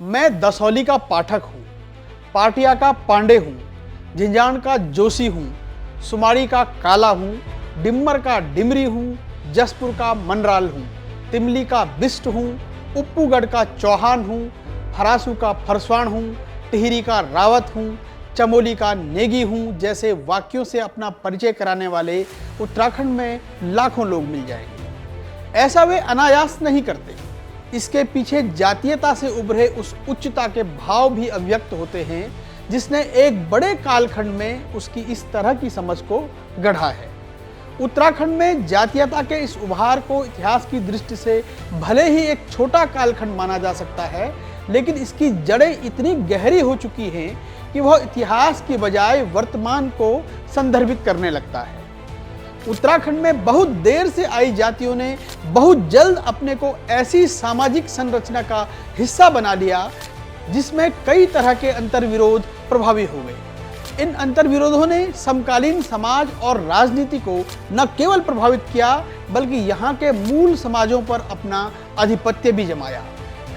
मैं दसौली का पाठक हूँ, पाटिया का पांडे हूँ, झिंझान का जोशी हूँ, सुमाड़ी का काला हूँ, डिम्मर का डिमरी हूँ, जसपुर का मनराल हूँ, तिमली का बिष्ट हूँ, उप्पूगढ़ का चौहान हूँ, फरासू का फरसवान हूँ, टिहरी का रावत हूँ, चमोली का नेगी हूँ जैसे वाक्यों से अपना परिचय कराने वाले उत्तराखंड में लाखों लोग मिल जाएंगे। ऐसा वे अनायास नहीं करते, इसके पीछे जातीयता से उभरे उस उच्चता के भाव भी अभिव्यक्त होते हैं जिसने एक बड़े कालखंड में उसकी इस तरह की समझ को गढ़ा है। उत्तराखंड में जातीयता के इस उभार को इतिहास की दृष्टि से भले ही एक छोटा कालखंड माना जा सकता है, लेकिन इसकी जड़ें इतनी गहरी हो चुकी हैं कि वह इतिहास की बजाय वर्तमान को संदर्भित करने लगता है। उत्तराखंड में बहुत देर से आई जातियों ने बहुत जल्द अपने को ऐसी सामाजिक संरचना का हिस्सा बना लिया जिसमें कई तरह के अंतर्विरोध प्रभावी हो गए। इन अंतर्विरोधों ने समकालीन समाज और राजनीति को न केवल प्रभावित किया बल्कि यहाँ के मूल समाजों पर अपना आधिपत्य भी जमाया।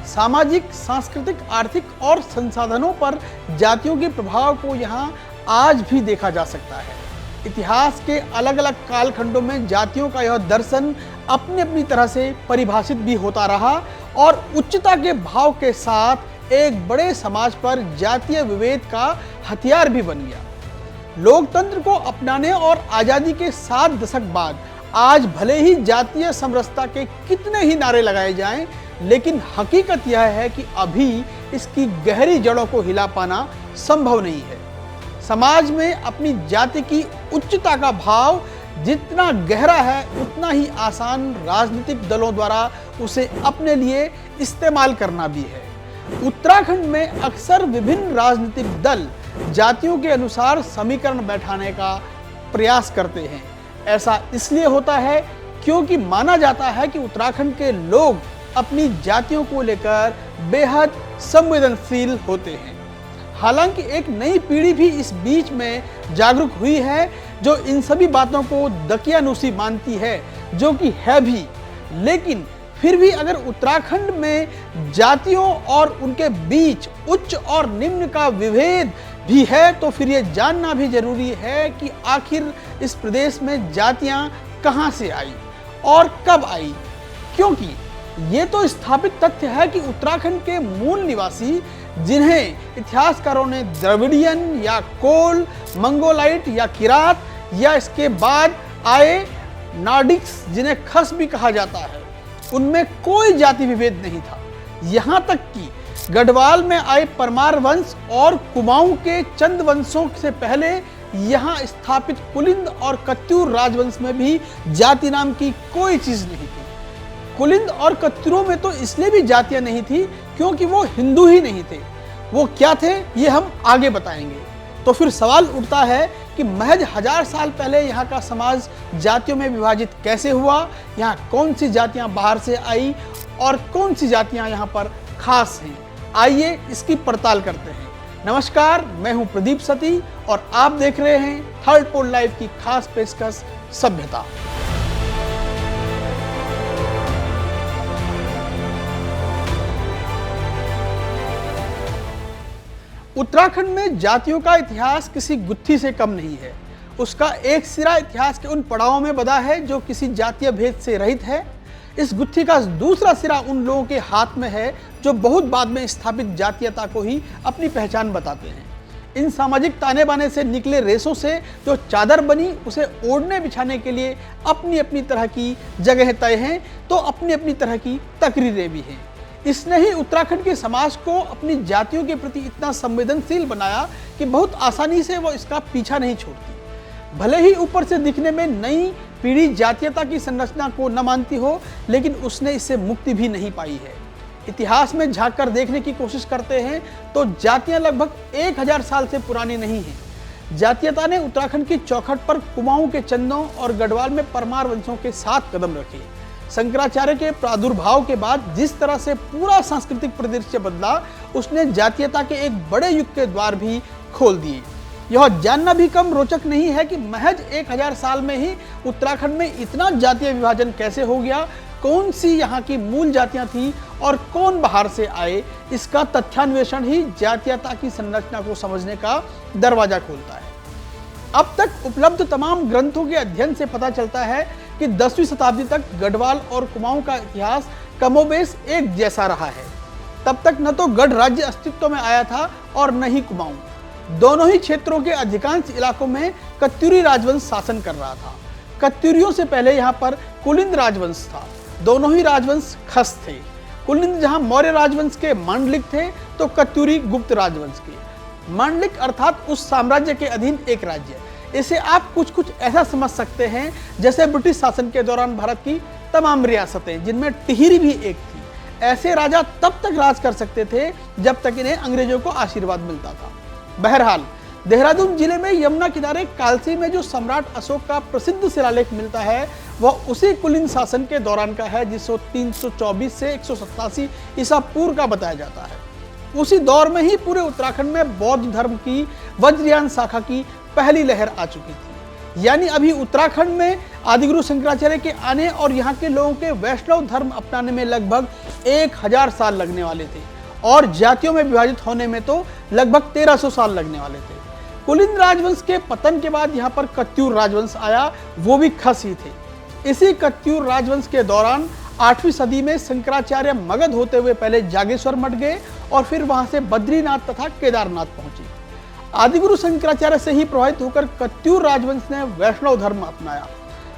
सामाजिक, सांस्कृतिक, आर्थिक और संसाधनों पर जातियों के प्रभाव को यहाँ आज भी देखा जा सकता है। इतिहास के अलग अलग कालखंडों में जातियों का यह दर्शन अपनी अपनी तरह से परिभाषित भी होता रहा और उच्चता के भाव के साथ एक बड़े समाज पर जातीय विभेद का हथियार भी बन गया। लोकतंत्र को अपनाने और आज़ादी के 7 दशक बाद आज भले ही जातीय समरसता के कितने ही नारे लगाए जाएं, लेकिन हकीकत यह है कि अभी इसकी गहरी जड़ों को हिला पाना संभव नहीं है। समाज में अपनी जाति की उच्चता का भाव जितना गहरा है उतना ही आसान राजनीतिक दलों द्वारा उसे अपने लिए इस्तेमाल करना भी है। उत्तराखंड में अक्सर विभिन्न राजनीतिक दल जातियों के अनुसार समीकरण बैठाने का प्रयास करते हैं। ऐसा इसलिए होता है क्योंकि माना जाता है कि उत्तराखंड के लोग अपनी जातियों को लेकर बेहद संवेदनशील होते हैं। हालांकि एक नई पीढ़ी भी इस बीच में जागरूक हुई है जो इन सभी बातों को दकियानूसी मानती है, जो कि है भी। लेकिन फिर भी अगर उत्तराखंड में जातियों और उनके बीच उच्च और निम्न का विभेद भी है तो फिर ये जानना भी जरूरी है कि आखिर इस प्रदेश में जातियां कहां से आई और कब आई, क्योंकि ये तो स्थापित तथ्य है कि उत्तराखंड के मूल निवासी, जिन्हें इतिहासकारों ने द्रविडियन या कोल, मंगोलाइट या किरात या इसके बाद आए नॉर्डिक्स जिन्हें खस भी कहा जाता है, उनमें कोई जाति विभेद नहीं था। यहाँ तक कि गढ़वाल में आए परमार वंश और कुमाऊं के चंद वंशों से पहले यहाँ स्थापित कुलिंद और कत्यूर राजवंश में भी जाति नाम की कोई चीज नहीं थी। कुलिंद और कत्यूरों में तो इसलिए भी जातियां नहीं थी क्योंकि वो हिंदू ही नहीं थे। वो क्या थे ये हम आगे बताएंगे। तो फिर सवाल उठता है कि महज 1000 साल पहले यहाँ का समाज जातियों में विभाजित कैसे हुआ, यहाँ कौन सी जातियाँ बाहर से आई और कौन सी जातियाँ यहाँ पर खास हैं। आइए इसकी पड़ताल करते हैं। नमस्कार, मैं हूँ प्रदीप सती और आप देख रहे हैं थर्ड पोल लाइव की खास पेशकश सभ्यता। उत्तराखंड में जातियों का इतिहास किसी गुत्थी से कम नहीं है। उसका एक सिरा इतिहास के उन पड़ावों में बंधा है जो किसी जातीय भेद से रहित है। इस गुत्थी का दूसरा सिरा उन लोगों के हाथ में है जो बहुत बाद में स्थापित जातीयता को ही अपनी पहचान बताते हैं। इन सामाजिक ताने बाने से निकले रेशों से जो चादर बनी उसे ओढ़ने बिछाने के लिए अपनी अपनी तरह की जगह तय हैं, तो अपनी अपनी तरह की तकरीरें भी हैं। इसने ही उत्तराखंड के समाज को अपनी जातियों के प्रति इतना संवेदनशील बनाया कि बहुत आसानी से वो इसका पीछा नहीं छोड़ती। भले ही ऊपर से दिखने में नई पीढ़ी जातीयता की संरचना को न मानती हो, लेकिन उसने इससे मुक्ति भी नहीं पाई है। इतिहास में झांक कर देखने की कोशिश करते हैं तो जातियां लगभग 1000 साल से पुरानी नहीं हैं। जातीयता ने उत्तराखंड की चौखट पर कुमाऊं के चंदों और गढ़वाल में परमार वंशों के साथ कदम रखे। शंकराचार्य के प्रादुर्भाव के बाद जिस तरह से पूरा सांस्कृतिक परिदृश्य बदला, उसने जातीयता के एक बड़े युग के द्वार भी खोल दिए। यह जानना भी कम रोचक नहीं है कि महज 1000 साल में ही उत्तराखंड में इतना जातीय विभाजन कैसे हो गया, कौन सी यहाँ की मूल जातियां थी और कौन बाहर से आए, इसका तथ्यान्वेषण ही जातीयता की संरचना को समझने का दरवाजा खोलता है। अब तक उपलब्ध तमाम ग्रंथों के अध्ययन से पता चलता है कि 10वीं शताब्दी तक गढ़वाल और कुमाऊं का इतिहास कमोबेश एक जैसा रहा है। तब तक न तो गढ़ राज्य अस्तित्व में आया था और न ही कुमाऊं। दोनों ही क्षेत्रों के अधिकांश इलाकों में कत्यूरी राजवंश शासन कर रहा था। कत्यूरियों से पहले यहाँ पर कुलिंद राजवंश था। दोनों ही राजवंश खस थे। कुलिंद जहाँ मौर्य राजवंश के मांडलिक थे तो कत्यूरी गुप्त राजवंश के। मांडलिक अर्थात उस साम्राज्य के अधीन एक राज्य। इसे आप कुछ ऐसा समझ सकते हैं जैसे ब्रिटिश शासन के दौरान भारत की तमाम रियासतें, जिनमें टिहरी भी एक थी। ऐसे राजा तब तक राज कर सकते थे जब तक इन्हें अंग्रेजों को आशीर्वाद मिलता था। बहरहाल, देहरादून जिले में यमुना किनारे कालसी में जो सम्राट अशोक का प्रसिद्ध शिलालेख मिलता है वह उसी कुलिंद शासन के दौरान का है, जिसको 324 से 187 ईसा पूर्व का बताया जाता है। उसी दौर में ही पूरे उत्तराखंड में बौद्ध धर्म की वज्रयान शाखा की पहली लहर आ चुकी थी। यानी अभी उत्तराखंड में आदिगुरु शंकराचार्य के आने और यहाँ के लोगों के वैष्णव धर्म अपनाने में लगभग 1000 साल लगने वाले थे और जातियों में विभाजित होने में तो लगभग 1300 साल लगने वाले थे। कुलिंद राजवंश के पतन के बाद यहाँ पर कत्यूर राजवंश आया, वो भी खस ही थे। इसी कत्यूर राजवंश के दौरान 8वीं सदी में शंकराचार्य मगध होते हुए पहले जागेश्वर मठ गए और फिर वहां से बद्रीनाथ तथा केदारनाथ पहुंचे। आदिगुरु शंकराचार्य से ही प्रभावित होकर कत्यूर राजवंश ने वैष्णव धर्म अपनाया।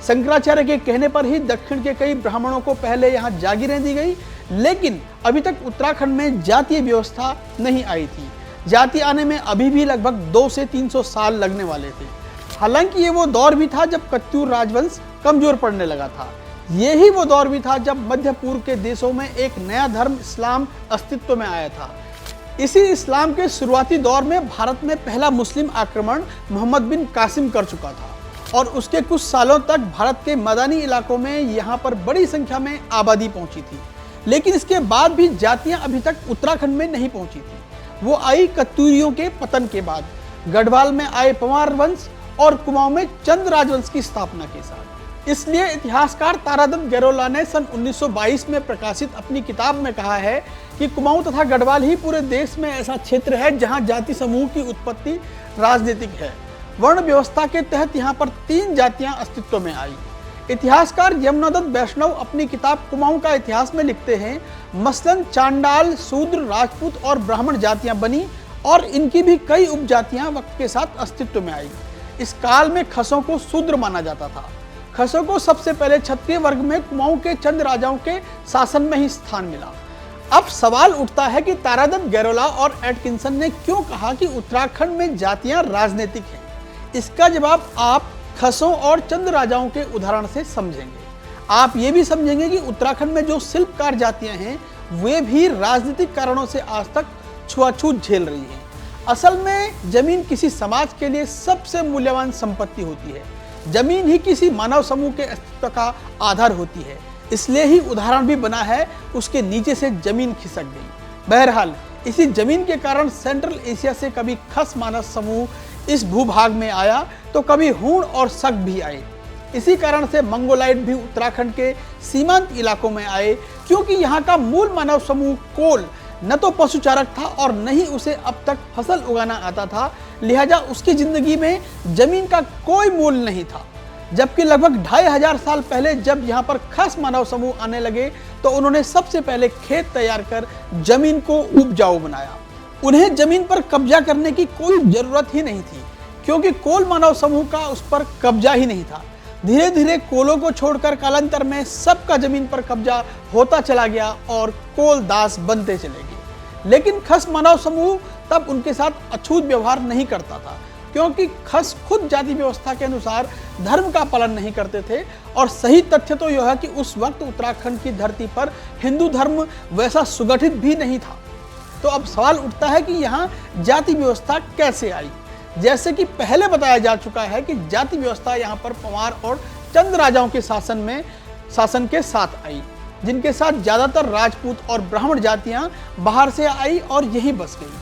शंकराचार्य के कहने पर ही दक्षिण के कई ब्राह्मणों को पहले यहाँ जागीरें दी गई, लेकिन अभी तक उत्तराखंड में जातीय व्यवस्था नहीं आई थी। जाति आने में अभी भी लगभग 200 से 300 साल लगने वाले थे। हालांकि ये वो दौर भी था जब कत्यूर राजवंश कमजोर पड़ने लगा था। यही वो दौर भी था जब मध्य पूर्व के देशों में एक नया धर्म इस्लाम अस्तित्व में आया था। इसी इस्लाम के शुरुआती दौर में भारत में पहला मुस्लिम आक्रमण मोहम्मद बिन कासिम कर चुका था और उसके कुछ सालों तक भारत के मैदानी इलाकों में यहाँ पर बड़ी संख्या में आबादी पहुंची थी। लेकिन इसके बाद भी जातियां अभी तक उत्तराखंड में नहीं पहुंची थी। वो आई कत्यूरियों के पतन के बाद, गढ़वाल में आए पंवार वंश और कुमाऊं में चंद राजवंश की स्थापना के साथ। इसलिए इतिहासकार तारादत्त गैरोला ने सन 1922 में प्रकाशित अपनी किताब में कहा है कि कुमाऊं तथा गढ़वाल ही पूरे देश में ऐसा क्षेत्र है जहां जाति समूह की उत्पत्ति राजनीतिक है। वर्ण व्यवस्था के तहत यहाँ पर 3 जातियां अस्तित्व में आई। इतिहासकार यमुनादत्त वैष्णव अपनी किताब कुमाऊं का इतिहास में लिखते हैं, मसलन चांडाल, शूद्र, राजपूत और ब्राह्मण जातियां बनी और इनकी भी कई उपजातियां वक्त के साथ अस्तित्व में आई। इस काल में खसों को शूद्र माना जाता था। खसों को सबसे पहले क्षत्रिय वर्ग में कुमाऊं के चंद राजाओं के शासन में ही स्थान मिला। अब सवाल उठता है कि तारादत्त गैरोला और एटकिंसन ने क्यों कहा कि उत्तराखंड में जातियां राजनीतिक हैं। इसका जवाब आप खसों और चंद राजाओं के उदाहरण से समझेंगे। आप ये भी समझेंगे कि उत्तराखंड में जो शिल्पकार जातियां हैं वे भी राजनीतिक कारणों से आज तक छुआछूत झेल रही हैं। असल में जमीन किसी समाज के लिए सबसे मूल्यवान संपत्ति होती है। जमीन ही किसी मानव समूह के अस्तित्व का आधार होती है। इसलिए ही उदाहरण भी बना है, उसके नीचे से जमीन खिसक गई। बहरहाल, इसी जमीन के कारण सेंट्रल एशिया से कभी खस मानव समूह इस भूभाग में आया तो कभी हूण और शक भी आए। इसी कारण से मंगोलाइट भी उत्तराखंड के सीमांत इलाकों में आए, क्योंकि यहाँ का मूल मानव समूह कोल न तो पशुचारक था और न ही उसे अब तक फसल उगाना आता था, लिहाजा उसकी जिंदगी में जमीन का कोई मूल नहीं था। जबकि लगभग 2500 साल पहले जब यहाँ पर खास मानव समूह आने लगे तो उन्होंने सबसे पहले खेत तैयार कर जमीन को उपजाऊ बनाया। उन्हें जमीन पर कब्जा करने की कोई जरूरत ही नहीं थी, क्योंकि कोल मानव समूह का उस पर कब्जा ही नहीं था। धीरे धीरे कोलों को छोड़कर कालांतर में सबका जमीन पर कब्जा होता चला गया और कोल दास बनते चले गए। लेकिन खस मानव समूह तब उनके साथ अछूत व्यवहार नहीं करता था, क्योंकि खस खुद जाति व्यवस्था के अनुसार धर्म का पालन नहीं करते थे। और सही तथ्य तो यह है कि उस वक्त उत्तराखंड की धरती पर हिंदू धर्म वैसा सुगठित भी नहीं था। तो अब सवाल उठता है कि यहाँ जाति व्यवस्था कैसे आई। जैसे कि पहले बताया जा चुका है कि जाति व्यवस्था यहाँ पर पंवार और चंद राजाओं के शासन के साथ आई, जिनके साथ ज्यादातर राजपूत और ब्राह्मण जातियां बाहर से आई और यहीं बस गई।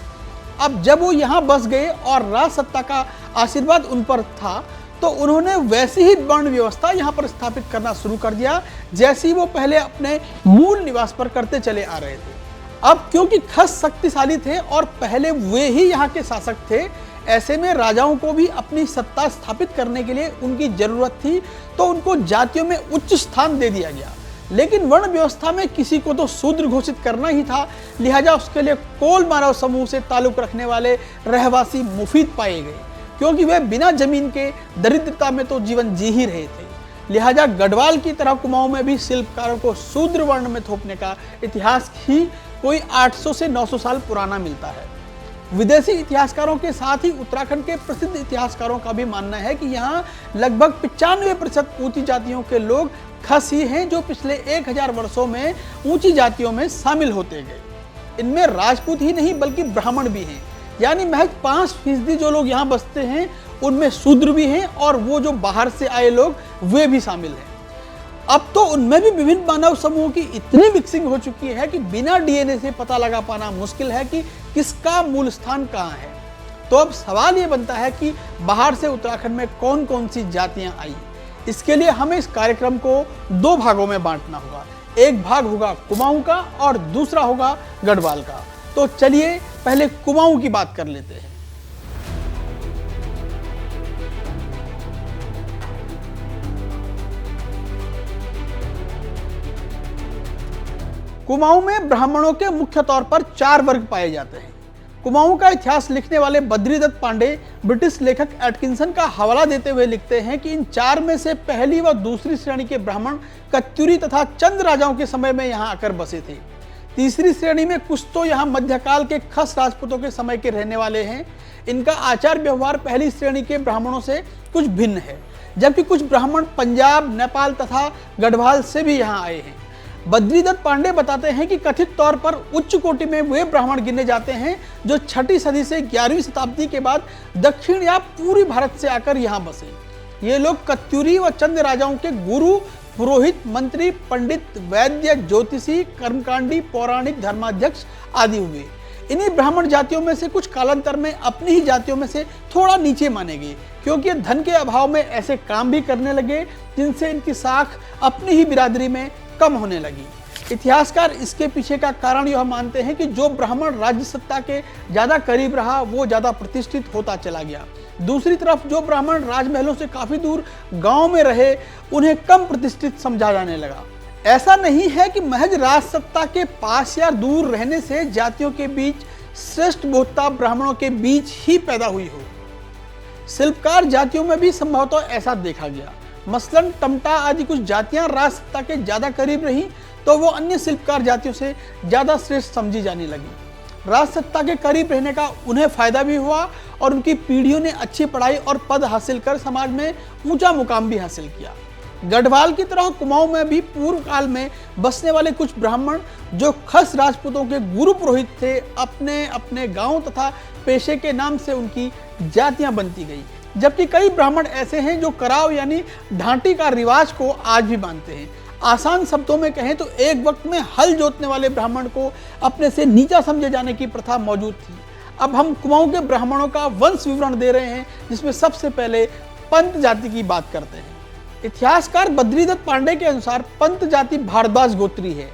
अब जब वो यहाँ बस गए और राज सत्ता का आशीर्वाद उन पर था, तो उन्होंने वैसी ही वर्ण व्यवस्था यहाँ पर स्थापित करना शुरू कर दिया जैसी वो पहले अपने मूल निवास पर करते चले आ रहे थे। अब क्योंकि खस शक्तिशाली थे और पहले वे ही यहाँ के शासक थे, ऐसे में राजाओं को भी अपनी सत्ता स्थापित करने के लिए उनकी जरूरत थी, तो उनको जातियों में उच्च स्थान दे दिया गया। लेकिन वर्ण व्यवस्था में किसी को तो शूद्र घोषित करना ही था, लिहाजा उसके लिए कोल मानव समूह से ताल्लुक रखने वाले रहवासी मुफीद पाए गए, क्योंकि वे बिना जमीन के दरिद्रता में तो जीवन जी ही रहे थे। लिहाजा गढ़वाल की तरह कुमाऊं में भी शिल्पकारों को शूद्र वर्ण में थोपने का इतिहास ही कोई 800 से 900 साल पुराना मिलता है। विदेशी इतिहासकारों के साथ ही उत्तराखंड के प्रसिद्ध इतिहासकारों का भी मानना है कि यहाँ लगभग 95% ऊंची जातियों के लोग खस ही हैं, जो पिछले 1000 वर्षों में ऊंची जातियों में शामिल होते गए। इनमें राजपूत ही नहीं बल्कि ब्राह्मण भी हैं, यानी महज 5% जो लोग यहाँ बसते हैं उनमें शूद्र भी हैं, और वो जो बाहर से आए लोग वे भी शामिल हैं। अब तो उनमें भी विभिन्न मानव समूहों की इतनी मिक्सिंग हो चुकी है कि बिना डीएनए से पता लगा पाना मुश्किल है कि किसका मूल स्थान कहाँ है। तो अब सवाल ये बनता है कि बाहर से उत्तराखंड में कौन कौन सी जातियां आई। इसके लिए हमें इस कार्यक्रम को 2 भागों में बांटना होगा। एक भाग होगा कुमाऊं का और दूसरा होगा गढ़वाल का। तो चलिए पहले कुमाऊं की बात कर लेते हैं। कुमाऊं में ब्राह्मणों के मुख्य तौर पर 4 वर्ग पाए जाते हैं। कुमाऊं का इतिहास लिखने वाले बद्रीदत्त पांडे ब्रिटिश लेखक एटकिंसन का हवाला देते हुए लिखते हैं कि इन 4 में से पहली व दूसरी श्रेणी के ब्राह्मण कत्यूरी तथा चंद राजाओं के समय में यहाँ आकर बसे थे। तीसरी श्रेणी में कुछ तो यहाँ मध्यकाल के खस राजपूतों के समय के रहने वाले हैं। इनका आचार व्यवहार पहली श्रेणी के ब्राह्मणों से कुछ भिन्न है, जबकि कुछ ब्राह्मण पंजाब, नेपाल तथा गढ़वाल से भी यहाँ आए हैं। बद्रीदत्त पांडे बताते हैं कि कथित तौर पर उच्च कोटि में वे ब्राह्मण गिने जाते हैं जो 6ठी सदी से 11वीं शताब्दी के बाद दक्षिण या पूर्वी भारत से आकर यहाँ बसे। ये लोग कत्यूरी व चंद राजाओं के गुरु, पुरोहित, मंत्री, पंडित, वैद्य, ज्योतिषी, कर्मकांडी, पौराणिक, धर्माध्यक्ष आदि हुए। इन्हीं ब्राह्मण जातियों में से कुछ कालांतर में अपनी ही जातियों में से थोड़ा नीचे माने गए, क्योंकि धन के अभाव में ऐसे काम भी करने लगे जिनसे इनकी साख अपनी ही बिरादरी में कम होने लगी। इतिहासकार इसके पीछे का कारण यह मानते हैं कि जो ब्राह्मण राज्य सत्ता के ज्यादा करीब रहा वो ज्यादा प्रतिष्ठित होता चला गया। दूसरी तरफ जो ब्राह्मण राजमहलों से काफी दूर गांव में रहे उन्हें कम प्रतिष्ठित समझा जाने लगा। ऐसा नहीं है कि महज राज सत्ता के पास या दूर रहने से जातियों के बीच श्रेष्ठ बोधता ब्राह्मणों के बीच ही पैदा हुई हो। शिल्पकार जातियों में भी संभवतः ऐसा देखा गया। मसलन टमटा आदि कुछ जातियां राज सत्ता के ज्यादा करीब रहीं तो वो अन्य शिल्पकार जातियों से ज्यादा श्रेष्ठ समझी जाने लगी। राज सत्ता के करीब रहने का उन्हें फायदा भी हुआ और उनकी पीढ़ियों ने अच्छी पढ़ाई और पद हासिल कर समाज में ऊंचा मुकाम भी हासिल किया। गढ़वाल की तरह कुमाऊं में भी पूर्व काल में बसने वाले कुछ ब्राह्मण जो खस राजपूतों के गुरु पुरोहित थे, अपने अपने गांव तथा पेशे के नाम से उनकी जातियां बनती गई। जबकि कई ब्राह्मण ऐसे हैं जो कराव यानी ढांटी का रिवाज को आज भी मानते हैं। आसान शब्दों में कहें तो एक वक्त में हल जोतने वाले ब्राह्मण को अपने से नीचा समझे जाने की प्रथा मौजूद थी। अब हम कुमाऊं के ब्राह्मणों का वंश विवरण दे रहे हैं, जिसमें सबसे पहले पंत जाति की बात करते हैं। इतिहासकार बद्रीदत्त पांडे के अनुसार पंत जाति भारद्वाज गोत्री है।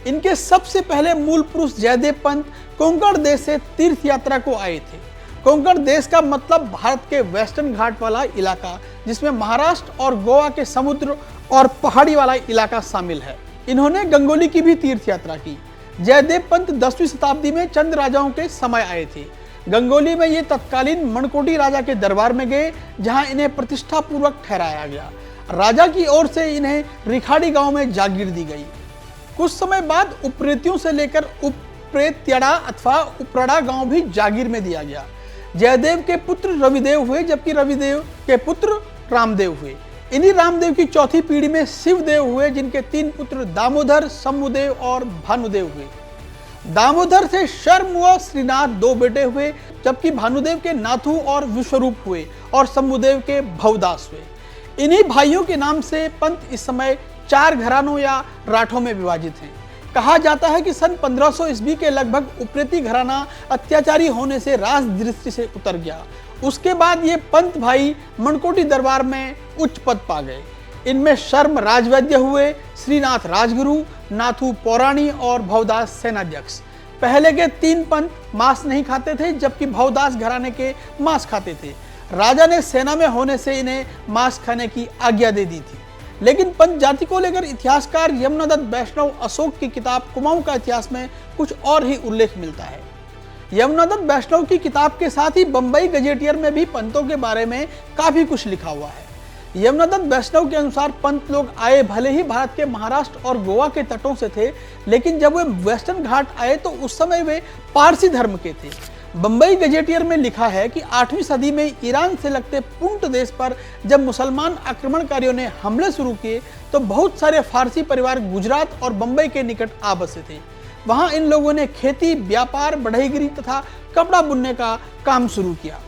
इनके सबसे पहले मूल पुरुष जयदेव पंत कोंकण देश से तीर्थ यात्रा को आए थे। कोंकण देश का मतलब भारत के वेस्टर्न घाट वाला इलाका, जिसमें महाराष्ट्र और गोवा के समुद्र और पहाड़ी वाला इलाका शामिल है। इन्होंने गंगोली की भी तीर्थ यात्रा की। जयदेव पंत 10वीं शताब्दी में चंद राजाओं के समय आए थे। गंगोली में ये तत्कालीन मणकोटी राजा के दरबार में गए, जहां इन्हें प्रतिष्ठा पूर्वक ठहराया गया। राजा की ओर से इन्हें रिखाड़ी गांव में जागीर दी गई। कुछ समय बाद उप्रेतियों से लेकर उप्रेत्यड़ा अथवा उपरड़ा गांव भी जागीर में दिया गया। जयदेव के पुत्र रविदेव हुए, जबकि रविदेव के पुत्र रामदेव हुए। इन्हीं रामदेव की चौथी पीढ़ी में शिवदेव हुए, जिनके 3 पुत्र दामोदर, शंभुदेव और भानुदेव हुए। दामोदर से शर्म व श्रीनाथ 2 बेटे हुए, जबकि भानुदेव के नाथू और विश्वरूप हुए और शंभुदेव के भवदास हुए। इन्हीं भाइयों के नाम से पंत इस समय 4 घरानों या राठों में विभाजित हैं। कहा जाता है कि सन 1500 ईस्वी के लगभग उप्रेती घराना अत्याचारी होने से राज दृष्टि से उतर गया। उसके बाद ये पंत भाई मनकोटी दरबार में उच्च पद पा गए। इनमें शर्म राजवैद्य हुए, श्रीनाथ राजगुरु, नाथू पौराणी और भवदास सेनाध्यक्ष। पहले के 3 पंत मांस नहीं खाते थे, जबकि भवदास घराने के मांस खाते थे। राजा ने सेना में होने से इन्हें मांस खाने की आज्ञा दे दी थी। लेकिन पंत जाति को लेकर इतिहासकार यमुनादत्त वैष्णव अशोक की किताब कुमाऊं का इतिहास में कुछ और ही उल्लेख मिलता है। यमुनादत्त वैष्णव की किताब के साथ ही बंबई गजेटियर में भी पंतों के बारे में काफी कुछ लिखा हुआ है। यमुनादत्त वैष्णव के अनुसार पंत लोग आए भले ही भारत के महाराष्ट्र और गोवा के तटों से थे, लेकिन जब वे वेस्टर्न घाट आए तो उस समय वे पारसी धर्म के थे। बंबई गजेटियर में लिखा है कि 8वीं सदी में ईरान से लगते पुंट देश पर जब मुसलमान आक्रमणकारियों ने हमले शुरू किए तो बहुत सारे फारसी परिवार गुजरात और बंबई के निकट आ बसे थे। वहां इन लोगों ने खेती, व्यापार, बढ़ईगिरी तथा कपड़ा बुनने का काम शुरू किया।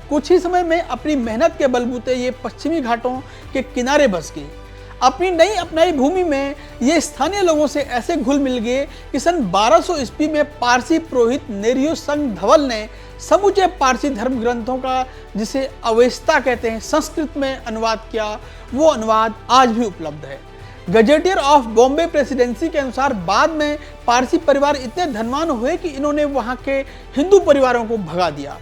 कुछ ही समय में अपनी मेहनत के बलबूते ये पश्चिमी घाटों के किनारे बस गए। अपनी नई अपनाई भूमि में ये स्थानीय लोगों से ऐसे घुल मिल गए कि सन 1200 ईस्वी में पारसी पुरोहित नेरियो संग धवल ने समूचे पारसी धर्म ग्रंथों का, जिसे अवेस्ता कहते हैं, संस्कृत में अनुवाद किया। वो अनुवाद आज भी उपलब्ध है। गजेटियर ऑफ बॉम्बे प्रेसिडेंसी के अनुसार बाद में पारसी परिवार इतने धनवान हुए कि इन्होंने वहां के हिंदू परिवारों को भगा दिया।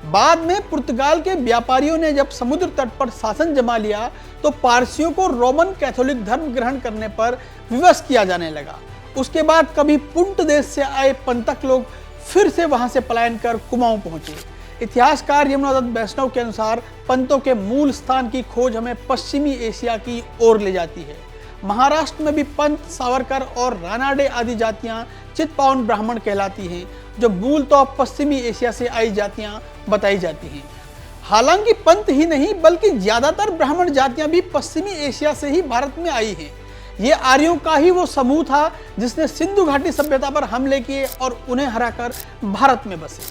बाद में पुर्तगाल के व्यापारियों ने जब समुद्र तट पर शासन जमा लिया तो पारसियों को रोमन कैथोलिक धर्म ग्रहण करने पर विवश किया जाने लगा। उसके बाद कभी पुंट देश से आए पंतक लोग फिर से वहां से पलायन कर कुमाऊं पहुंचे। इतिहासकार यमुनादत्त वैष्णव के अनुसार पंतों के मूल स्थान की खोज हमें पश्चिमी एशिया की ओर ले जाती है। महाराष्ट्र में भी पंत, सावरकर और रानाडे आदि जातियां चित्पावन ब्राह्मण कहलाती हैं, जो मूलतः पश्चिमी एशिया से आई जातियां बताई जाती हैं। हालांकि पंत ही नहीं बल्कि ज्यादातर ब्राह्मण जातियां भी पश्चिमी एशिया से ही भारत में आई हैं। ये आर्यों का ही वो समूह था जिसने सिंधु घाटी सभ्यता पर हमले किए और उन्हें हराकर भारत में बसे।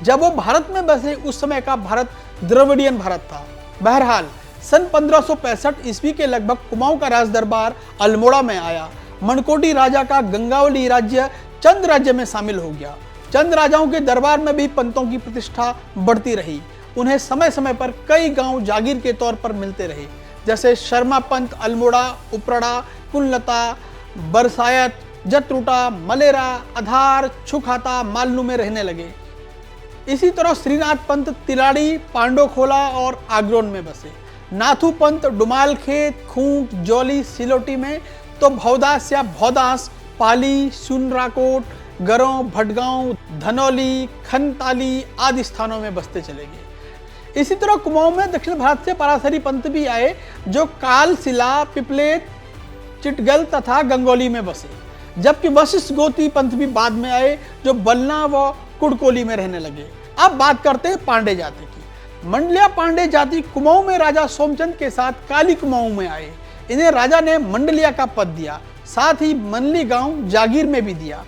जब वो भारत में बसे उस समय का भारत द्रविडियन भारत था। बहरहाल सन 1565 ईस्वी के लगभग कुमाऊं का राज दरबार अल्मोड़ा में आया। मनकोटी राजा का गंगावली राज्य चंद राज्य में शामिल हो गया। चंद राजाओं के दरबार में भी पंतों की प्रतिष्ठा बढ़ती रही। उन्हें समय समय पर कई गांव जागीर के तौर पर मिलते रहे, जैसे शर्मा पंत अल्मोड़ा, उपरड़ा, कुनलता, बरसायत, जत्रुटा, मलेरा, आधार, छुखाता, मालनू में रहने लगे। इसी तरह श्रीनाथ पंत तिलाड़ी, पांडोखोला और आग्रोन में बसे। नाथू पंत डुमाल खेत, खूंट, जौली, सिलोटी में, तो भवदास या भौदास पाली, सुनराकोट, गरों, भटगांव, धनौली, खनताली आदि स्थानों में बसते चले गए। इसी तरह कुमाऊं में दक्षिण भारत से पराशरी पंत भी आए, जो काल, सिला, पिपलेत, चिटगल तथा गंगोली में बसे। जबकि वशिष्ठ गोती पंत भी बाद में आए, जो बलना व कुड़कोली में रहने लगे। अब बात करते हैं पांडे जाति की। मंडलिया पांडे जाति कुमाऊं में राजा सोमचंद के साथ काली कुमाऊं में आए। इन्हें राजा ने मंडलिया का पद दिया, साथ ही मनली गांव जागीर में भी दिया।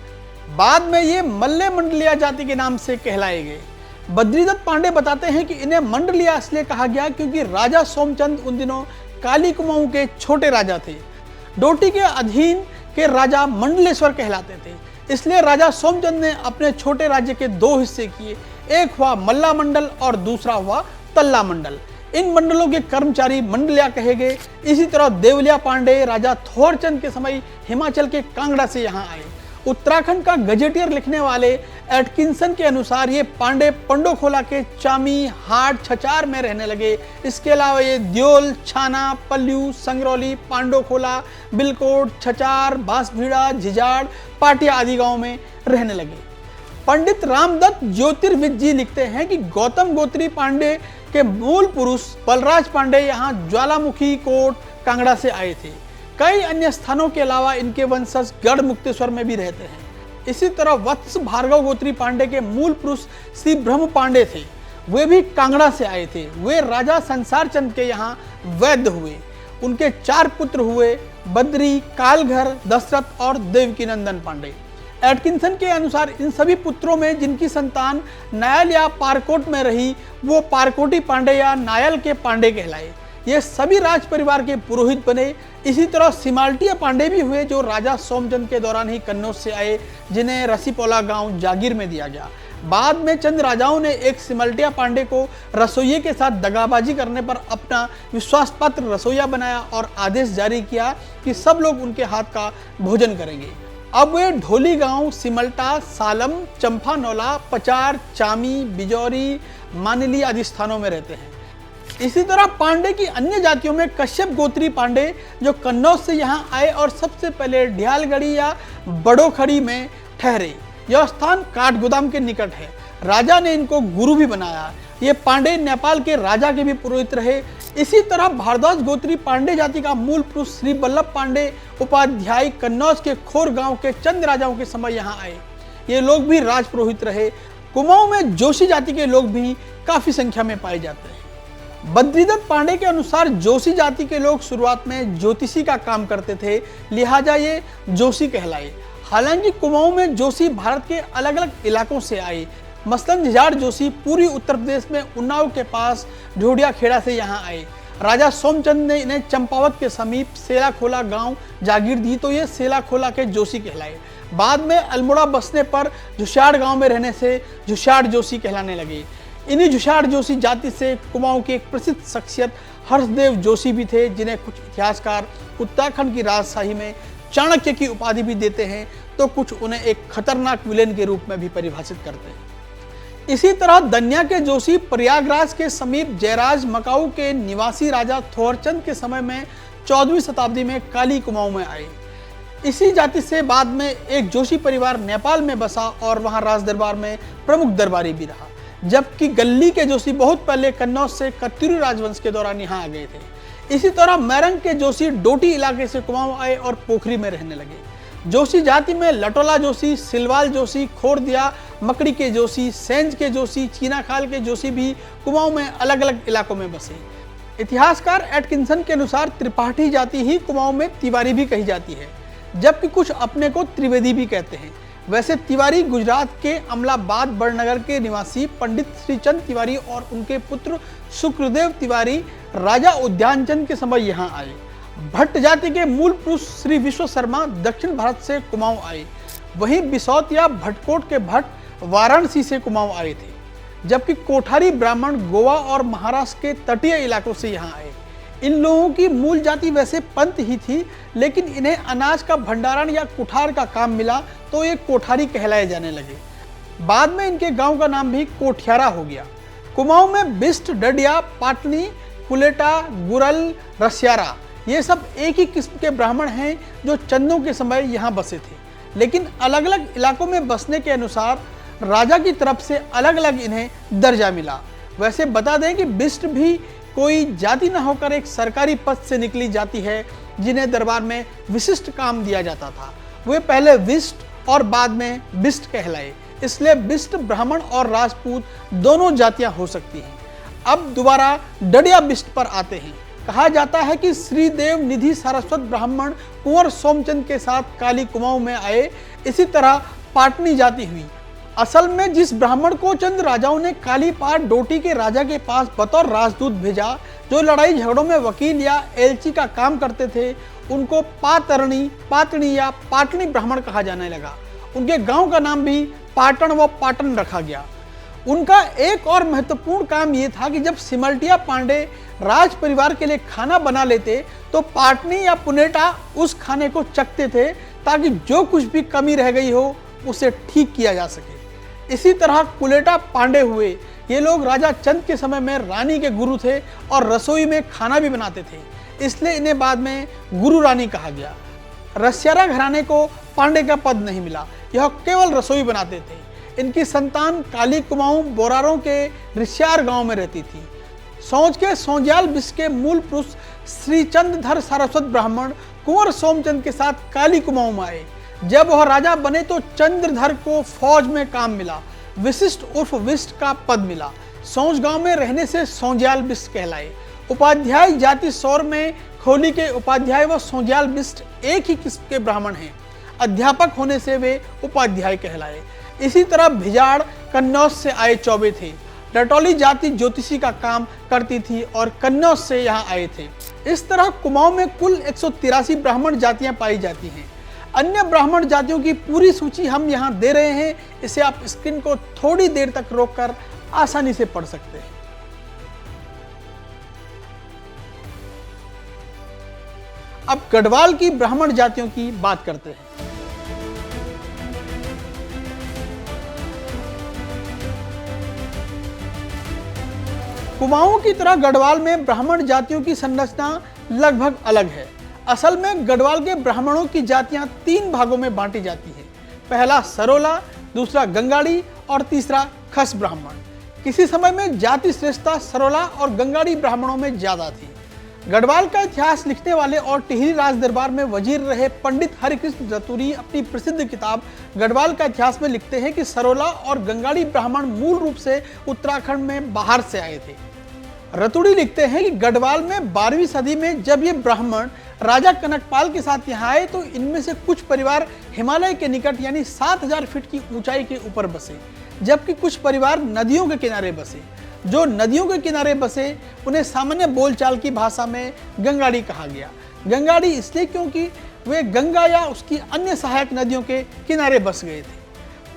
बाद में ये मल्ले मंडलिया जाति के नाम से कहलाए गए। बद्रीदत्त पांडे बताते हैं कि इन्हें मंडलिया इसलिए कहा गया क्योंकि राजा सोमचंद उन दिनों काली कुमाऊं के छोटे राजा थे। डोटी के अधीन के राजा मंडलेश्वर कहलाते थे। इसलिए राजा सोमचंद ने अपने छोटे राज्य के 2 हिस्से किए, एक हुआ मल्ला मंडल और दूसरा हुआ तल्ला मंडल। इन मंडलों के कर्मचारी मंडलिया कहे गए। इसी तरह देवलिया पांडे राजा थोरचंद के समय हिमाचल के कांगड़ा से यहाँ आए। उत्तराखंड का गजेटियर लिखने वाले एटकिंसन के अनुसार ये पांडे पंडोखोला के चामी, हाट, छचार में रहने लगे। इसके अलावा ये द्योल, छाना, पल्लू, संगरौली, पांडोखोला, बिलकोट, छचार, बांसभीड़ा, झिझाड़, पाटिया आदि गांव में रहने लगे। पंडित रामदत्त ज्योतिर्विद जी लिखते हैं कि गौतम गोत्री पांडे के मूल पुरुष बलराज पांडे यहाँ ज्वालामुखी कोट कांगड़ा से आए थे। कई अन्य स्थानों के अलावा इनके वंशज गढ़ मुक्तेश्वर में भी रहते हैं। इसी तरह वत्स भार्गव गोत्री पांडे के मूल पुरुष श्री ब्रह्म पांडे थे। वे भी कांगड़ा से आए थे। वे राजा संसार चंद के यहाँ वैद्य हुए। उनके 4 पुत्र हुए, बद्री, कालघर, दशरथ और देवकीनंदन पांडे। एटकिंसन के अनुसार इन सभी पुत्रों में जिनकी संतान नायल या पारकोट में रही, वो पारकोटी पांडे या नायल के पांडे कहलाए। ये सभी राज परिवार के पुरोहित बने। इसी तरह सिमाल्टिया पांडे भी हुए जो राजा सोमचंद के दौरान ही कन्नौज से आए, जिन्हें रसीपोला गांव जागीर में दिया गया। बाद में चंद राजाओं ने एक सिमल्टिया पांडे को रसोइये के साथ दगाबाजी करने पर अपना विश्वास पात्र रसोइया बनाया और आदेश जारी किया कि सब लोग उनके हाथ का भोजन करेंगे। अब वे ढोली गांव, सिमल्टा, सालम, चंपानौला, पचार, चामी, बिजौरी, मानिली आदि स्थानों में रहते हैं। इसी तरह पांडे की अन्य जातियों में कश्यप गोत्री पांडे जो कन्नौज से यहाँ आए और सबसे पहले ढियालगढ़ी या बड़ोखड़ी में ठहरे। यह स्थान काठगोदाम के निकट है। राजा ने इनको गुरु भी बनाया। ये पांडे नेपाल के राजा के भी पुरोहित रहे। इसी तरह भारद्वाज गोत्री पांडे जाति का मूल पुरुष श्री वल्लभ पांडे उपाध्याय कन्नौज के खोर गांव के चंद राजाओं के समय यहाँ आए। ये लोग भी राजपुरोहित रहे। कुमाऊं में जोशी जाति के लोग भी काफी संख्या में पाए जाते हैं। बद्रीदत्त पांडे के अनुसार जोशी जाति के लोग शुरुआत में ज्योतिषी का काम करते थे, लिहाजा ये जोशी कहलाए। हालांकि कुमाऊं में जोशी भारत के अलग अलग इलाकों से आए। मसलन झिझाड़ जोशी पूर्वी उत्तर प्रदेश में उन्नाव के पास ढोडिया खेड़ा से यहाँ आए। राजा सोमचंद ने इन्हें चंपावत के समीप सेलाखोला गांव जागीर दी तो ये सेलाखोला के जोशी कहलाए। बाद में अल्मोड़ा बसने पर झुशाड़ गांव में रहने से झुशाड़ जोशी कहलाने लगे। इन्हीं झुशाड़ जोशी जाति से कुमाऊं के एक प्रसिद्ध शख्सियत हर्षदेव जोशी भी थे, जिन्हें कुछ इतिहासकार उत्तराखंड की राजशाही में चाणक्य की उपाधि भी देते हैं तो कुछ उन्हें एक खतरनाक विलेन के रूप में भी परिभाषित करते हैं। इसी तरह दन्या के जोशी प्रयागराज के समीप जयराज मकाऊ के निवासी राजा थोरचंद के समय में 14वीं शताब्दी में काली कुमाऊं में आए। इसी जाति से बाद में एक जोशी परिवार नेपाल में बसा और वहां राज दरबार में प्रमुख दरबारी भी रहा, जबकि गल्ली के जोशी बहुत पहले कन्नौज से कत्यूरी राजवंश के दौरान यहाँ आ गए थे। इसी तरह मैरंग के जोशी डोटी इलाके से कुमाऊं आए और पोखरी में रहने लगे। जोशी जाति में लटोला जोशी, सिलवाल जोशी, खोरदिया, मकड़ी के जोशी, सेंज के जोशी, चीनाखाल के जोशी भी कुमाऊं में अलग अलग इलाकों में बसे। इतिहासकार एटकिंसन के अनुसार त्रिपाठी जाति ही कुमाऊं में तिवारी भी कही जाती है, जबकि कुछ अपने को त्रिवेदी भी कहते हैं। वैसे तिवारी गुजरात के अमलाबाद बड़नगर के निवासी पंडित श्रीचंद तिवारी और उनके पुत्र शुक्रदेव तिवारी राजा उद्यानचंद के समय यहाँ आए। भट्ट जाति के मूल पुरुष श्री विश्व शर्मा दक्षिण भारत से कुमाऊं आए। वहीं बिसौत या भटकोट के भट्ट वाराणसी से कुमाऊं आए थे, जबकि कोठारी ब्राह्मण गोवा और महाराष्ट्र के तटीय इलाकों से यहाँ आए। इन लोगों की मूल जाति वैसे पंत ही थी, लेकिन इन्हें अनाज का भंडारण या कुठार का काम मिला तो ये कोठारी कहलाए जाने लगे। बाद में इनके गांव का नाम भी कोठियारा हो गया। कुमाऊं में बिस्ट, डडिया, पाटनी, कुलेटा, गुरल, रसियारा ये सब एक ही किस्म के ब्राह्मण हैं जो चंदों के समय यहाँ बसे थे, लेकिन अलग अलग इलाकों में बसने के अनुसार राजा की तरफ से अलग अलग इन्हें दर्जा मिला। वैसे बता दें कि बिस्ट भी कोई जाति न होकर एक सरकारी पद से निकली जाति है, जिन्हें दरबार में विशिष्ट काम दिया जाता था। वे पहले विष्ट और बाद में बिस्ट कहलाए, इसलिए बिस्ट ब्राह्मण और राजपूत दोनों जातियां हो सकती हैं। अब दोबारा डडिया बिस्ट पर आते हैं। कहा जाता है कि श्रीदेव निधि सारस्वत ब्राह्मण कुंवर सोमचंद के साथ काली कुमाऊं में आए। इसी तरह पाटनी जाति हुई। असल में जिस ब्राह्मण को चंद राजाओं ने कालीपाट डोटी के राजा के पास बतौर राजदूत भेजा, जो लड़ाई झगड़ों में वकील या एलची का काम करते थे, उनको पातरणी, पाटनी या पाटनी ब्राह्मण कहा जाने लगा। उनके गांव का नाम भी पाटन व पाटन रखा गया। उनका एक और महत्वपूर्ण काम ये था कि जब सिमल्टिया पांडे राज परिवार के लिए खाना बना लेते तो पाटनी या पुनेटा उस खाने को चखते थे, ताकि जो कुछ भी कमी रह गई हो उसे ठीक किया जा सके। इसी तरह कुलेटा पांडे हुए। ये लोग राजा चंद के समय में रानी के गुरु थे और रसोई में खाना भी बनाते थे, इसलिए इन्हें बाद में गुरु रानी कहा गया। रसियारा घराने को पांडे का पद नहीं मिला, यह केवल रसोई बनाते थे। इनकी संतान काली कुमाऊं बोरारों के रिश्यार गांव में रहती थी। सौंज के सोंजाल बिस के मूल पुरुष श्री चंद्रधर सारस्वत ब्राह्मण कुंवर सोमचंद के साथ काली कुमाऊं में आए। जब वह राजा बने तो चंद्रधर को फौज में काम मिला, विशिष्ट उर्फ विष्ट का पद मिला। सौंज गांव में रहने से सोंजाल बिस्ट कहलाए। उपाध्याय जाति सौर में खोली के उपाध्याय व सोंजाल बिस्ट एक ही किस्म के ब्राह्मण हैं। अध्यापक होने से वे उपाध्याय कहलाए। इसी तरह भिजाड़ कन्नौज से आए चौबे थे। रटौली जाति ज्योतिषी का काम करती थी और कन्नौज से यहाँ आए थे। इस तरह कुमाऊं में कुल 183 ब्राह्मण जातियां पाई जाती हैं। अन्य ब्राह्मण जातियों की पूरी सूची हम यहाँ दे रहे हैं, इसे आप स्क्रीन को थोड़ी देर तक रोककर आसानी से पढ़ सकते हैं। अब गढ़वाल की ब्राह्मण जातियों की बात करते हैं। कुमाऊं की तरह गढ़वाल में ब्राह्मण जातियों की संरचना लगभग अलग है। असल में गढ़वाल के ब्राह्मणों की जातियां 3 भागों में बांटी जाती हैं। पहला सरोला, दूसरा गंगाड़ी और तीसरा खस ब्राह्मण। किसी समय में जाति श्रेष्ठता सरोला और गंगाड़ी ब्राह्मणों में ज्यादा थी। गढ़वाल का इतिहास लिखने वाले और टिहरी राज दरबार में वजीर रहे पंडित हरिकृष्ण रतुड़ी अपनी प्रसिद्ध किताब गढ़वाल का इतिहास में लिखते हैं कि सरोला और गंगाड़ी ब्राह्मण मूल रूप से उत्तराखंड में बाहर से आए थे। रतुड़ी लिखते हैं कि गढ़वाल में 12वीं सदी में जब ये ब्राह्मण राजा कनकपाल के साथ यहाँ आए तो इनमें से कुछ परिवार हिमालय के निकट यानी 7000 फीट की ऊंचाई के ऊपर बसे, जबकि कुछ परिवार नदियों के किनारे बसे। जो नदियों के किनारे बसे उन्हें सामान्य बोलचाल की भाषा में गंगाड़ी कहा गया। गंगाड़ी इसलिए क्योंकि वे गंगा या उसकी अन्य सहायक नदियों के किनारे बस गए थे।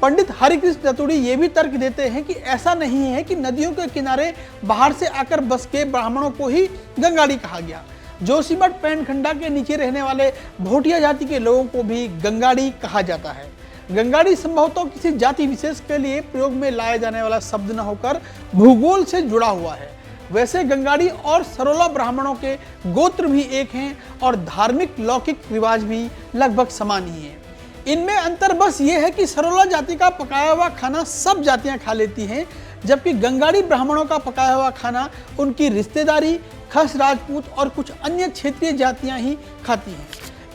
पंडित हरिकृष्ण रतुड़ी ये भी तर्क देते हैं कि ऐसा नहीं है कि नदियों के किनारे बाहर से आकर बस के ब्राह्मणों को ही गंगाड़ी कहा गया। जोशीमठ पैनखंडा के नीचे रहने वाले भोटिया जाति के लोगों को भी गंगाड़ी कहा जाता है। गंगाड़ी संभवतः किसी जाति विशेष के लिए प्रयोग में लाया जाने वाला शब्द न होकर भूगोल से जुड़ा हुआ है। वैसे गंगाड़ी और सरोला ब्राह्मणों के गोत्र भी एक हैं और धार्मिक लौकिक रिवाज भी लगभग समान ही हैं। इनमें अंतर बस ये है कि सरोला जाति का पकाया हुआ खाना सब जातियां खा लेती हैं, जबकि गंगाड़ी ब्राह्मणों का पकाया हुआ खाना उनकी रिश्तेदारी खस राजपूत और कुछ अन्य क्षेत्रीय जातियां ही खाती हैं।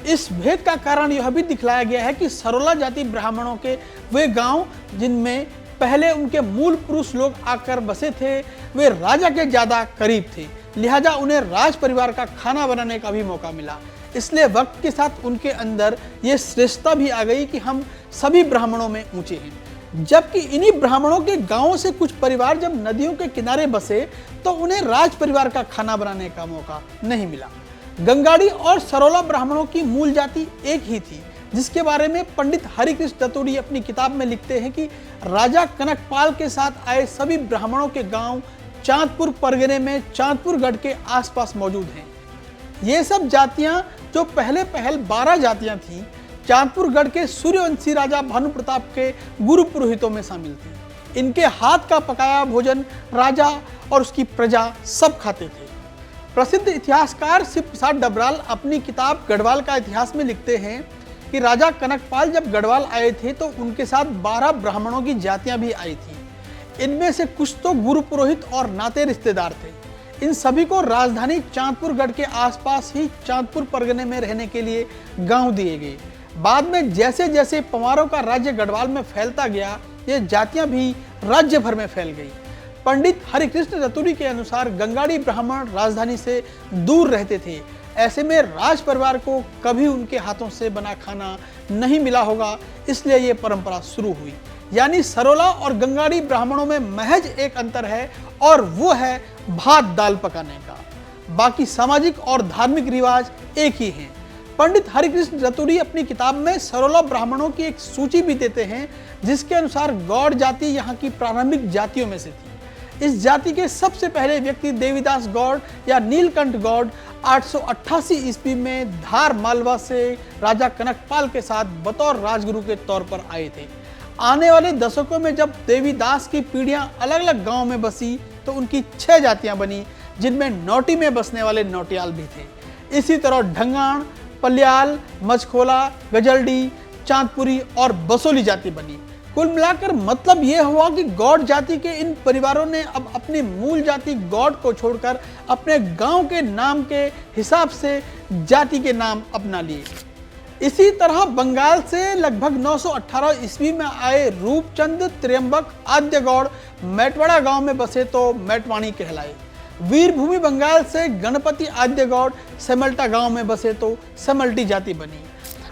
इस भेद का कारण यह भी दिखलाया गया है कि सरोला जाति ब्राह्मणों के वे गांव जिनमें पहले उनके मूल पुरुष लोग आकर बसे थे वे राजा के ज्यादा करीब थे, लिहाजा उन्हें राज परिवार का खाना बनाने का भी मौका मिला। इसलिए वक्त के साथ उनके अंदर ये श्रेष्ठता भी आ गई कि हम सभी ब्राह्मणों में ऊंचे हैं। जबकि इन्हीं ब्राह्मणों के गांवों से कुछ परिवार जब नदियों के किनारे बसे तो उन्हें राज परिवार का खाना बनाने का मौका नहीं मिला। गंगाड़ी और सरोला ब्राह्मणों की मूल जाति एक ही थी, जिसके बारे में पंडित हरिकृष्ण रतुड़ी अपनी किताब में लिखते हैं कि राजा कनकपाल के साथ आए सभी ब्राह्मणों के गांव चांदपुर परगने में चांदपुर गढ़ के आसपास मौजूद हैं। ये सब जातियां जो पहले 12 जातियां थीं, चांदपुर गढ़ के सूर्यवंशी राजा भानु प्रताप के गुरु पुरोहितों में शामिल थी। इनके हाथ का पकाया भोजन राजा और उसकी प्रजा सब खाते थे। प्रसिद्ध इतिहासकार शिव प्रसाद डबराल अपनी किताब गढ़वाल का इतिहास में लिखते हैं कि राजा कनकपाल जब गढ़वाल आए थे तो उनके साथ 12 ब्राह्मणों की जातियां भी आई थी। इनमें से कुछ तो गुरु पुरोहित और नाते रिश्तेदार थे। इन सभी को राजधानी चांदपुर गढ़ के आसपास ही चांदपुर परगने में रहने के लिए गांव दिए गए। बाद में जैसे जैसे पंवारों का राज्य गढ़वाल में फैलता गया, ये जातियां भी राज्य भर में फैल गई। पंडित हरिकृष्ण रतुड़ी के अनुसार गंगाड़ी ब्राह्मण राजधानी से दूर रहते थे। ऐसे में राज परिवार को कभी उनके हाथों से बना खाना नहीं मिला होगा, इसलिए ये परंपरा शुरू हुई। यानी सरोला और गंगाड़ी ब्राह्मणों में महज एक अंतर है और वो है भात दाल पकाने का। बाकी सामाजिक और धार्मिक रिवाज एक ही हैं। पंडित हरिकृष्ण रतुड़ी अपनी किताब में सरोला ब्राह्मणों की एक सूची भी देते हैं, जिसके अनुसार गौड़ जाति यहाँ की प्रारंभिक जातियों में से थी। इस जाति के सबसे पहले व्यक्ति देवीदास गौड़ या नीलकंठ गौड़ 888 ईस्वी में धार मालवा से राजा कनकपाल के साथ बतौर राजगुरु के तौर पर आए थे। आने वाले दशकों में जब देवीदास की पीढ़ियां अलग अलग गांव में बसी तो उनकी 6 जातियां बनी, जिनमें नौटी में बसने वाले नौटियाल भी थे। इसी तरह ढंगाण, पल्याल, मचखोला, गजलडी, चांदपुरी और बसोली जाति बनी। कुल मिलाकर मतलब यह हुआ कि गौड़ जाति के इन परिवारों ने अब अपनी मूल जाति गौड़ को छोड़कर अपने गांव के नाम के हिसाब से जाति के नाम अपना लिए। इसी तरह बंगाल से लगभग 918 ईस्वी में आए रूपचंद त्र्यंबक आद्य गौड़ मैटवाड़ा गांव में बसे तो मैटवाणी कहलाए। वीरभूमि बंगाल से गणपति आद्य गौड़ सेमल्टा गांव में बसे तो सेमल्टी जाति बनी।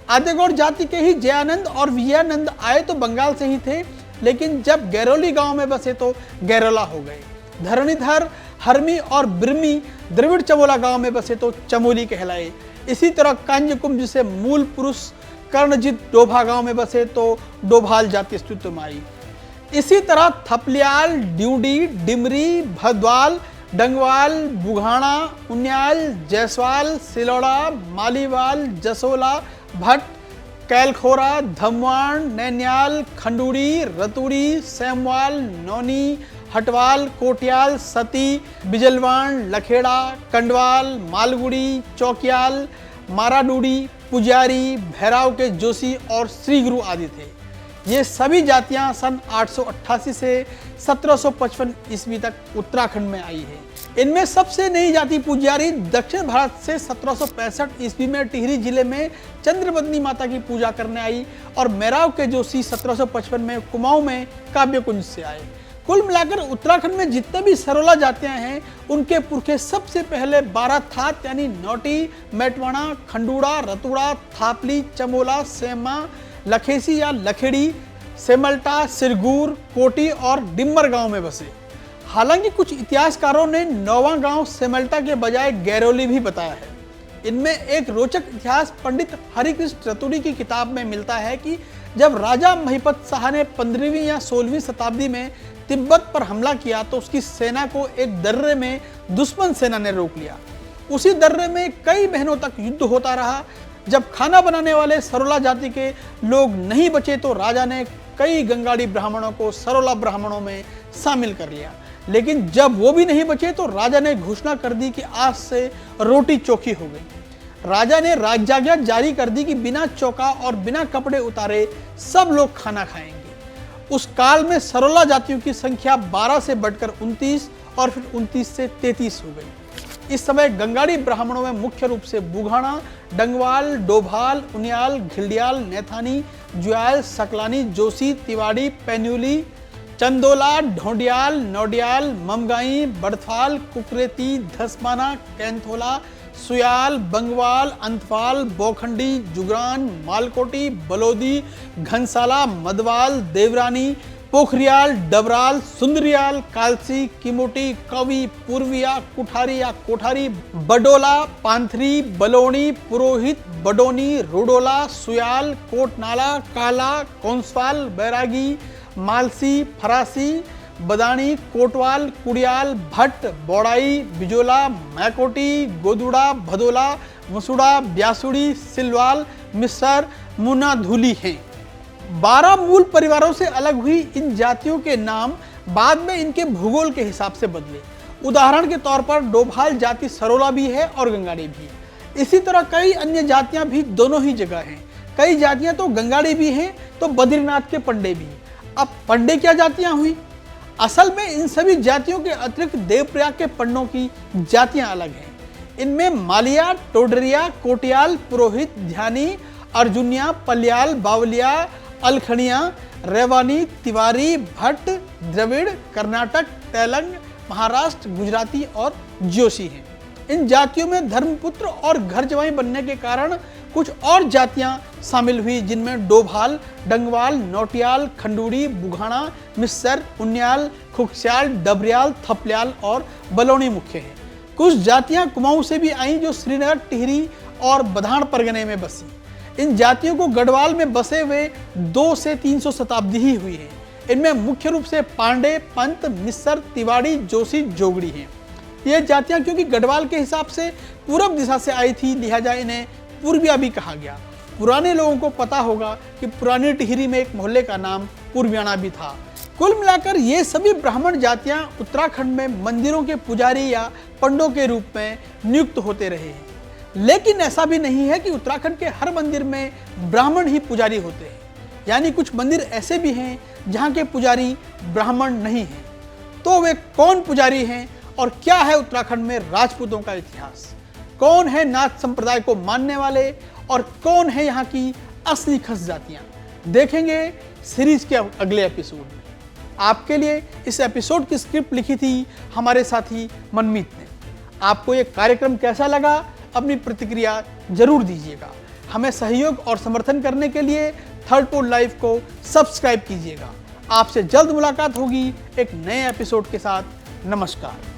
आद्य गौड़ जाति के ही जयानंद और विजयानंद आए तो बंगाल से ही थे। लेकिन जब गैरोली गांव में बसे तो गैरोला हो गए। धरणीधर, हरमी और ब्रह्मी द्रविड़ चमोला गांव में बसे तो चमोली कहलाए। इसी तरह कांजकुंभ से मूल पुरुष कर्णजित डोभा गांव में बसे तो डोभाल जाति अस्तित्व में आई। इसी तरह थपलियाल, ड्यूडी, डिमरी, भदवाल, डंगवाल, बुघाना, उन्याल, जयसवाल, सिलौड़ा, मालीवाल, जसोला, भट्ट, कैलखोरा, धमवान, नैन्याल, खंडूरी, रतूड़ी, सेमवाल, नौनी, हटवाल, कोटियाल, सती, बिजलवान, लखेड़ा, कंडवाल, मालगुड़ी, चौकियाल, माराडूडी, पुजारी, भैराव के जोशी और श्री गुरु आदि थे। ये सभी जातियां सन 888 से 1755 ईस्वी तक उत्तराखंड में आई है। इनमें सबसे नई जाति पुजारी दक्षिण भारत से 1765 ईस्वी में टिहरी जिले में चंद्रबदनी माता की पूजा करने आई और मैराव के जोशी 1755 में कुमाऊं में काव्यकुंज से आए। कुल मिलाकर उत्तराखंड में जितने भी सरोला जातियां हैं उनके पुरखे सबसे पहले 12 थात यानी नौटी, मेटवाड़ा, खंडूड़ा, रतुड़ा, थापली, चमोला, सेमा, लखेसी या लखेड़ी, सेमल्टा, सिरगूर, कोटी और डिम्मर गांव में बसे। हालांकि कुछ इतिहासकारों ने नौवां गांव सेमल्टा के बजाय गैरोली भी बताया है। इनमें एक रोचक इतिहास पंडित हरिकृष्ण रतुड़ी की किताब में मिलता है कि जब राजा महिपत शाह ने 15वीं या 16वीं शताब्दी में तिब्बत पर हमला किया तो उसकी सेना को एक दर्रे में दुश्मन सेना ने रोक लिया। उसी दर्रे में कई महीनों तक युद्ध होता रहा। जब खाना बनाने वाले सरोला जाति के लोग नहीं बचे तो राजा ने कई गंगाड़ी ब्राह्मणों को सरोला ब्राह्मणों में शामिल कर लिया। लेकिन जब वो भी नहीं बचे तो राजा ने घोषणा कर दी कि आज से रोटी चोखी हो गई। राजा ने राज्याज्ञा जारी कर दी कि बिना चौका और बिना कपड़े उतारे सब लोग खाना खाएंगे। उस काल में सरोला जातियों की संख्या 12 से बढ़कर 29 और फिर 29 से 33 हो गई। इस समय गंगाड़ी ब्राह्मणों में मुख्य रूप से बुघाना, डंगवाल, डोभाल, उनियाल, घिल्डियाल, नैथानी, जुयाल, सकलानी, जोशी, तिवाड़ी, पैन्यूली, चंदोला, ढोंडियाल, नौडियाल, ममगाई, बड़थवाल, कुकरेती, धसमाना, कैंथोला, सुयाल, बंगवाल, अंतवाल, बोखंडी, जुगरान, मालकोटी, बलोदी, घनसाला, मदवाल, देवरानी, पोखरियाल, डबराल, सुंदरियाल, कालसी, किमोटी, कवि, पूर्विया, कुठारी या कोठारी, बडोला, पांथरी, बलोनी, पुरोहित, बडोनी, रुडोला, सुयाल, कोटनाला, काला, कौंसवाल, बैरागी, मालसी, फरासी, बदानी, कोटवाल, कुड़ियाल, भट्ट, बोड़ाई, बिजोला, मैकोटी, गोदुड़ा, भदोला, मसुड़ा, ब्यासुड़ी, सिलवाल, मिसर, मुनाधुली हैं। 12 मूल परिवारों से अलग हुई इन जातियों के नाम बाद में इनके भूगोल के हिसाब से बदले। उदाहरण के तौर पर डोभाल जाति सरोला भी है और गंगाड़ी भी। इसी तरह कई अन्य जातियां भी दोनों ही जगह हैं। कई जातियां तो गंगाड़ी भी हैं तो बद्रीनाथ के पंडे भी। अब पंडे क्या जातियां हुई? असल में इन सभी जातियों के अतिरिक्त देवप्रयाग के पंडों की जातियां अलग हैं। इनमें मालिया, टोडरिया, कोटियाल, पुरोहित, ध्यानी, अर्जुनिया, पलियाल, बावलिया, अलखनिया, रेवानी, तिवारी, भट्ट, द्रविड़, कर्नाटक, तेलंग, महाराष्ट्र, गुजराती और जोशी हैं। इन जातियों में धर्मपुत्र और घर जवाई बनने के कारण कुछ और जातियां शामिल हुई जिनमें डोभाल, डंगवाल, नौटियाल, खंडूड़ी, बुघाना, मिस्सर, उन्याल, खुक्स्याल, डबरियाल, थपलियाल और बलौनी मुख्य हैं। कुछ जातियां कुमाऊं से भी आईं जो श्रीनगर, टिहरी और बधान परगने में बसी। इन जातियों को गढ़वाल में बसे हुए 2 से 300 शताब्दी ही हुई है। इनमें मुख्य रूप से पांडे, पंत, मिस्सर, तिवाड़ी, जोशी, जोगड़ी हैं। ये जातियां क्योंकि गढ़वाल के हिसाब से पूरब दिशा से आई थी लिहाजा इन्हें पूर्विया भी कहा गया। पुराने लोगों को पता होगा कि पुरानी टिहरी में एक मोहल्ले का नाम पूर्वियाना भी था। कुल मिलाकर ये सभी ब्राह्मण जातियां उत्तराखंड में मंदिरों के पुजारी या पंडों के रूप में नियुक्त होते रहे हैं। लेकिन ऐसा भी नहीं है कि उत्तराखंड के हर मंदिर में ब्राह्मण ही पुजारी होते हैं। यानी कुछ मंदिर ऐसे भी हैं जहां के पुजारी ब्राह्मण नहीं हैं। तो वे कौन पुजारी हैं और क्या है उत्तराखंड में राजपूतों का इतिहास? कौन है नाथ संप्रदाय को मानने वाले और कौन है यहाँ की असली खस जातियाँ? देखेंगे सीरीज के अगले एपिसोड में। आपके लिए इस एपिसोड की स्क्रिप्ट लिखी थी हमारे साथी मनमीत ने। आपको ये कार्यक्रम कैसा लगा? अपनी प्रतिक्रिया जरूर दीजिएगा। हमें सहयोग और समर्थन करने के लिए थर्ड पोल लाइव को सब्सक्राइब कीजिएगा। आपसे जल्द मुलाकात होगी एक नए एपिसोड के साथ। नमस्कार।